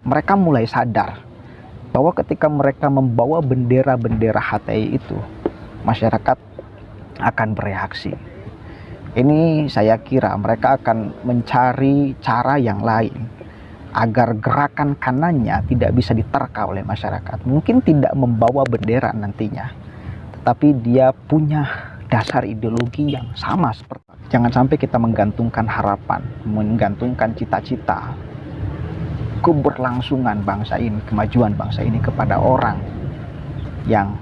mereka mulai sadar bahwa ketika mereka membawa bendera-bendera HTI itu, masyarakat akan bereaksi. Ini saya kira mereka akan mencari cara yang lain agar gerakan kanannya tidak bisa diterka oleh masyarakat. Mungkin tidak membawa bendera nantinya, tetapi dia punya dasar ideologi yang sama seperti. Jangan sampai kita menggantungkan harapan, menggantungkan cita-cita keberlangsungan bangsa ini, kemajuan bangsa ini kepada orang yang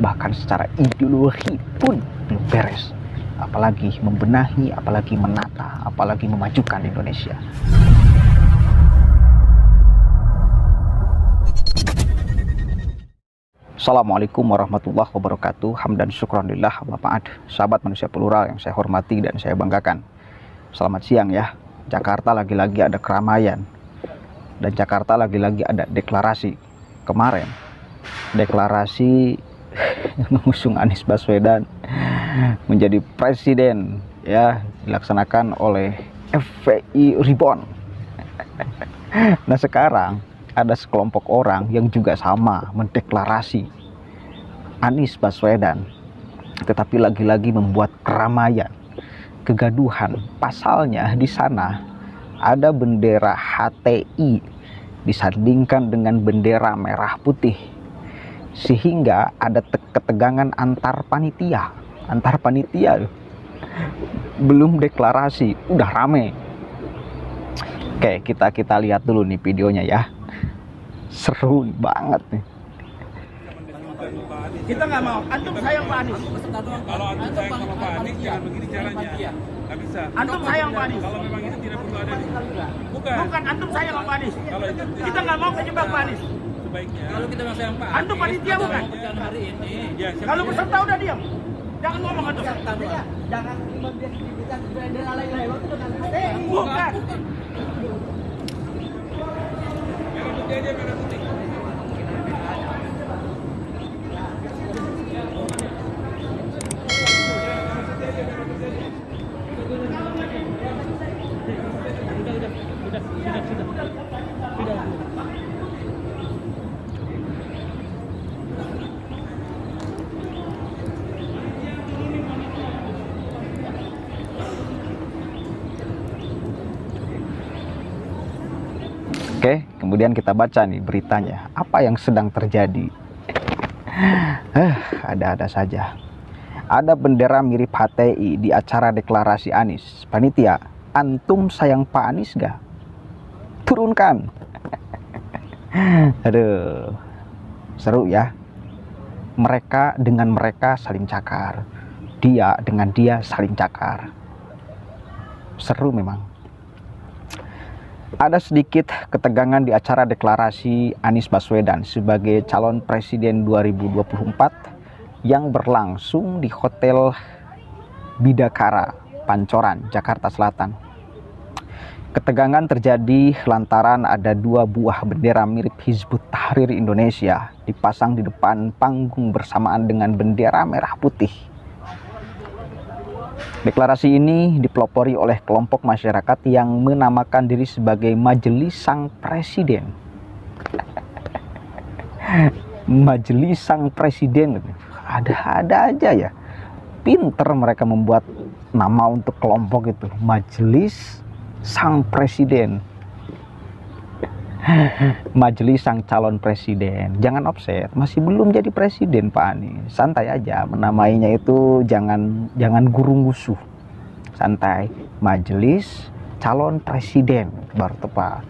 bahkan secara ideologi pun belum beres, apalagi membenahi, apalagi menata, apalagi memajukan Indonesia. Assalamualaikum warahmatullahi wabarakatuh. Hamdan syukranillah wa ba'd. Sahabat manusia plural yang saya hormati dan saya banggakan, selamat siang ya. Jakarta lagi-lagi ada keramaian, dan Jakarta lagi-lagi ada deklarasi. Kemarin deklarasi mengusung Anies Baswedan menjadi presiden ya, dilaksanakan oleh FPI Reborn. Nah, sekarang ada sekelompok orang yang juga sama mendeklarasi Anies Baswedan, tetapi lagi-lagi membuat keramaian, kegaduhan. Pasalnya di sana ada bendera HTI disandingkan dengan bendera merah putih, sehingga ada ketegangan antar panitia. Belum deklarasi udah rame. Oke, kita lihat dulu nih videonya ya. Seru banget nih. Kita nggak mau. Antum sayang Pak Anies. Kalau antum sayang sama Pak Anies, jangan begini caranya. Nggak bisa. Antum sayang Pak Anies. Kalau memang itu tidak perlu ada. Bukan antum sayang sama Pak Anies. Kalau itu Kita nggak mau kejebak Pak Anies. sebaiknya. Kalau kita nggak sayang Pak Antum panitia bukan? hari ini. Ya, Kalau peserta udah diam. Jangan ngomong antum. Jangan membiarkan bendera lain-lain itu dengan Bukan. merah putih aja, merah putih. Oke, kemudian kita baca nih beritanya. Apa yang sedang terjadi? Ada-ada saja. Ada bendera mirip HTI di acara deklarasi Anies. Panitia, antum sayang Pak Anies gak? Turunkan. Aduh, seru ya. Mereka dengan mereka saling cakar. Dia dengan dia saling cakar. Seru memang. Ada sedikit ketegangan di acara deklarasi Anies Baswedan sebagai calon presiden 2024 yang berlangsung di Hotel Bidakara, Pancoran, Jakarta Selatan. Ketegangan terjadi lantaran ada dua buah bendera mirip Hizbut Tahrir Indonesia dipasang di depan panggung bersamaan dengan bendera merah putih. Deklarasi ini dipelopori oleh kelompok masyarakat yang menamakan diri sebagai Majelis Sang Presiden. Majelis Sang Presiden, ada-ada aja ya. Pinter mereka membuat nama untuk kelompok itu, Majelis Sang Presiden. Majelis Sang Calon Presiden. Jangan offset, masih belum jadi presiden Pak Anies. Santai aja, menamainya itu jangan gurung gusuh. Santai, Majelis Calon Presiden baru tepat.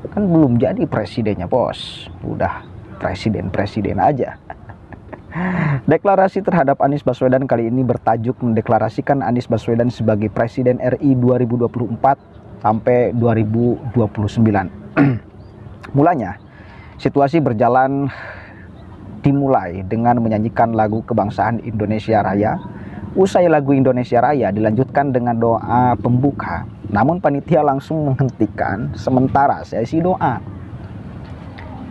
Kan belum jadi presidennya bos, udah presiden aja. Deklarasi terhadap Anies Baswedan kali ini bertajuk mendeklarasikan Anies Baswedan sebagai Presiden RI 2024 sampai 2029. Mulanya, situasi berjalan dimulai dengan menyanyikan lagu kebangsaan Indonesia Raya. Usai lagu Indonesia Raya dilanjutkan dengan doa pembuka. Namun panitia langsung menghentikan sementara sesi doa.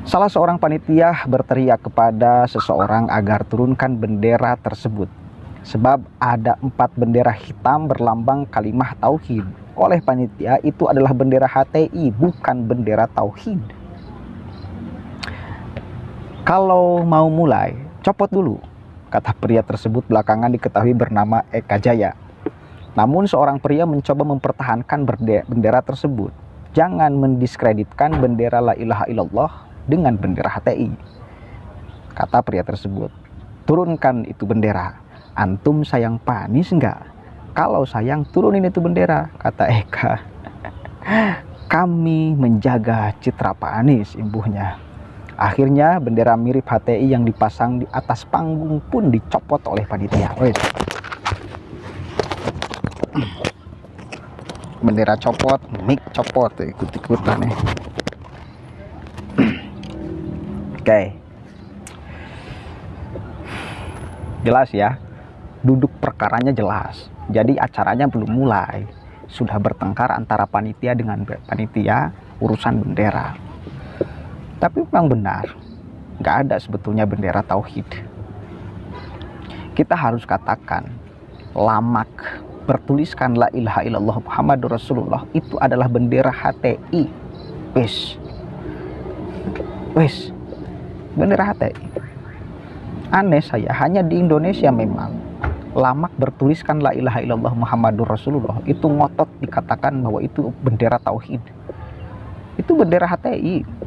Salah seorang panitia berteriak kepada seseorang agar turunkan bendera tersebut. Sebab ada 4 bendera hitam berlambang kalimah tauhid. Oleh panitia itu adalah bendera HTI, bukan bendera tauhid. Kalau mau mulai, copot dulu, kata pria tersebut belakangan diketahui bernama Eka Jaya. Namun seorang pria mencoba mempertahankan bendera tersebut. Jangan mendiskreditkan bendera la ilaha illallah dengan bendera HTI, kata pria tersebut. Turunkan itu bendera. Antum sayang Pak Anies enggak? Kalau sayang turunin itu bendera, kata Eka. Kami menjaga citra Pak Anies, imbuhnya. Akhirnya bendera mirip HTI yang dipasang di atas panggung pun dicopot oleh panitia. Wes. Bendera copot, mic copot, ikut-ikutan nih. Oke. Jelas ya, duduk perkaranya jelas. Jadi acaranya belum mulai, sudah bertengkar antara panitia dengan panitia urusan bendera. Tapi memang benar, nggak ada sebetulnya bendera tauhid. Kita harus katakan, lamak bertuliskan la ilaha illallah Muhammadur Rasulullah itu adalah bendera HTI. Wes, bendera HTI. Aneh saya, hanya di Indonesia memang lamak bertuliskan la ilaha illallah Muhammadur Rasulullah itu ngotot dikatakan bahwa itu bendera tauhid. Itu bendera HTI.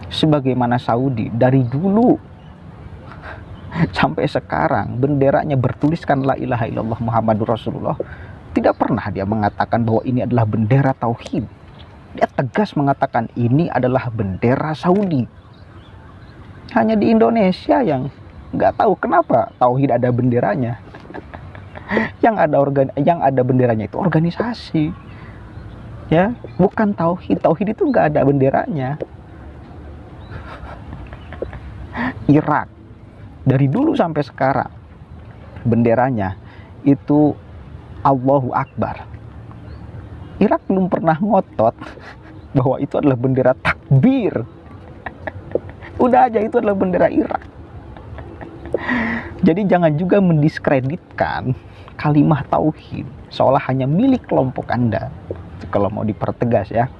Sebagaimana Saudi dari dulu sampai sekarang benderanya bertuliskan la ilaha illallah Muhammadur Rasulullah, tidak pernah dia mengatakan bahwa ini adalah bendera tauhid. Dia tegas mengatakan ini adalah bendera Saudi. Hanya di Indonesia yang nggak tahu kenapa tauhid ada benderanya. Yang ada benderanya itu organisasi, ya, bukan tauhid. Tauhid itu nggak ada benderanya. Irak dari dulu sampai sekarang benderanya itu Allahu Akbar. Irak belum pernah ngotot bahwa itu adalah bendera takbir. Udah aja itu adalah bendera Irak. Jadi jangan juga mendiskreditkan kalimat tauhid seolah hanya milik kelompok Anda. Kalau mau dipertegas ya.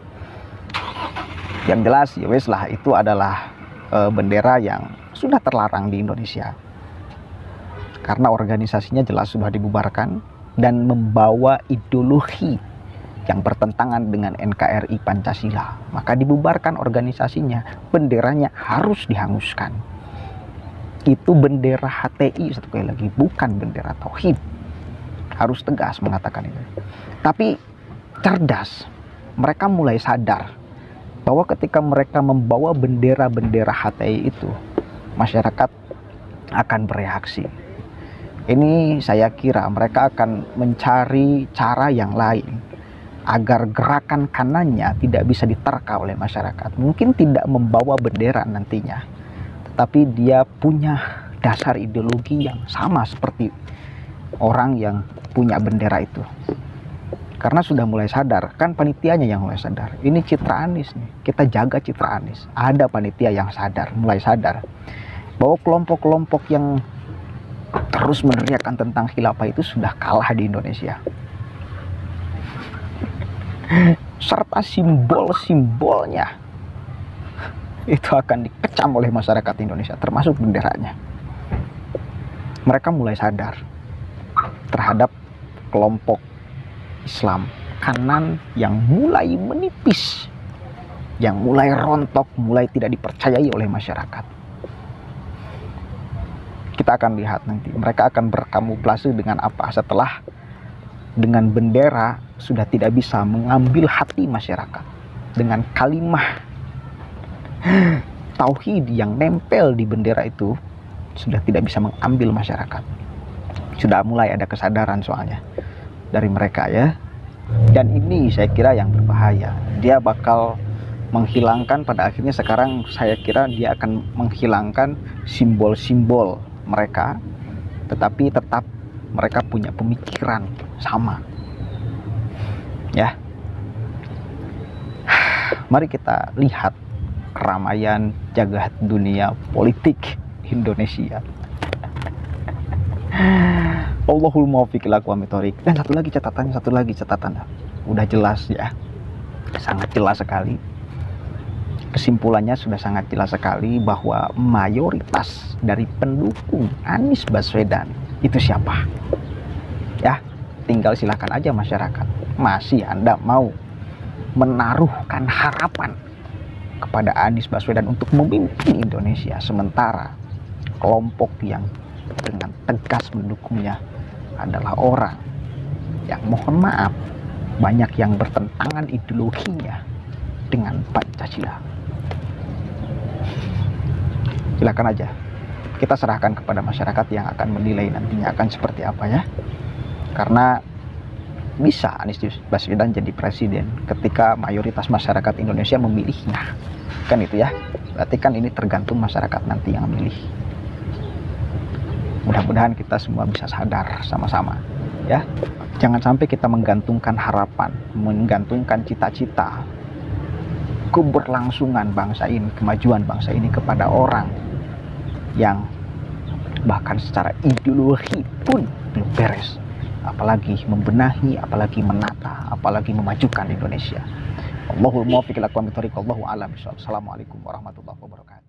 Yang jelas ya wes lah, itu adalah bendera yang sudah terlarang di Indonesia karena organisasinya jelas sudah dibubarkan dan membawa ideologi yang bertentangan dengan NKRI Pancasila. Maka dibubarkan organisasinya, benderanya harus dihanguskan. Itu bendera HTI, satu kali lagi, bukan bendera tauhid. Harus tegas mengatakan itu. Tapi cerdas, mereka mulai sadar bahwa ketika mereka membawa bendera-bendera HTI itu, masyarakat akan bereaksi. Ini saya kira mereka akan mencari cara yang lain agar gerakan kanannya tidak bisa diterka oleh masyarakat. Mungkin tidak membawa bendera nantinya, tetapi dia punya dasar ideologi yang sama seperti orang yang punya bendera itu. Karena sudah mulai sadar, kan panitianya yang mulai sadar. Ini citra Anies nih, kita jaga citra Anies. Ada panitia yang sadar, mulai sadar bahwa kelompok-kelompok yang terus meneriakan tentang khilafah itu sudah kalah di Indonesia. Serta simbol-simbolnya itu akan dikecam oleh masyarakat Indonesia, termasuk benderanya. Mereka mulai sadar terhadap kelompok Islam kanan yang mulai menipis, yang mulai rontok, mulai tidak dipercayai oleh masyarakat. Kita akan lihat nanti mereka akan berkamuflase dengan apa setelah dengan bendera sudah tidak bisa mengambil hati masyarakat. Dengan kalimah tauhid yang nempel di bendera itu sudah tidak bisa mengambil masyarakat. Sudah mulai ada kesadaran soalnya dari mereka ya. Dan ini saya kira yang berbahaya. Dia bakal menghilangkan, pada akhirnya sekarang saya kira dia akan menghilangkan simbol-simbol mereka, tetapi tetap mereka punya pemikiran sama ya. Mari kita lihat keramaian jagat dunia politik Indonesia. Allahul muwaffiq ila aqwamit thoriq. Dan satu lagi catatan. Udah jelas ya. Sangat jelas sekali. Kesimpulannya sudah sangat jelas sekali bahwa mayoritas dari pendukung Anies Baswedan itu siapa? Ya, tinggal silakan aja masyarakat. Masih Anda mau menaruhkan harapan kepada Anies Baswedan untuk memimpin Indonesia, sementara kelompok yang dengan tegas mendukungnya adalah orang yang, mohon maaf, banyak yang bertentangan ideologinya dengan Pancasila. Silakan aja, kita serahkan kepada masyarakat yang akan menilai nantinya akan seperti apa ya. Karena bisa Anies Baswedan jadi presiden ketika mayoritas masyarakat Indonesia memilihnya, kan itu ya. Berarti kan ini tergantung masyarakat nanti yang memilih. Mudah-mudahan kita semua bisa sadar sama-sama ya. Jangan sampai kita menggantungkan harapan, menggantungkan cita-cita keberlangsungan bangsa ini, kemajuan bangsa ini kepada orang yang bahkan secara ideologi pun belum beres, apalagi membenahi, apalagi menata, apalagi memajukan Indonesia. Allahul muwaffiq ila aqwamit thoriq, wallahu a'lam bishawab. Assalamualaikum warahmatullahi wabarakatuh.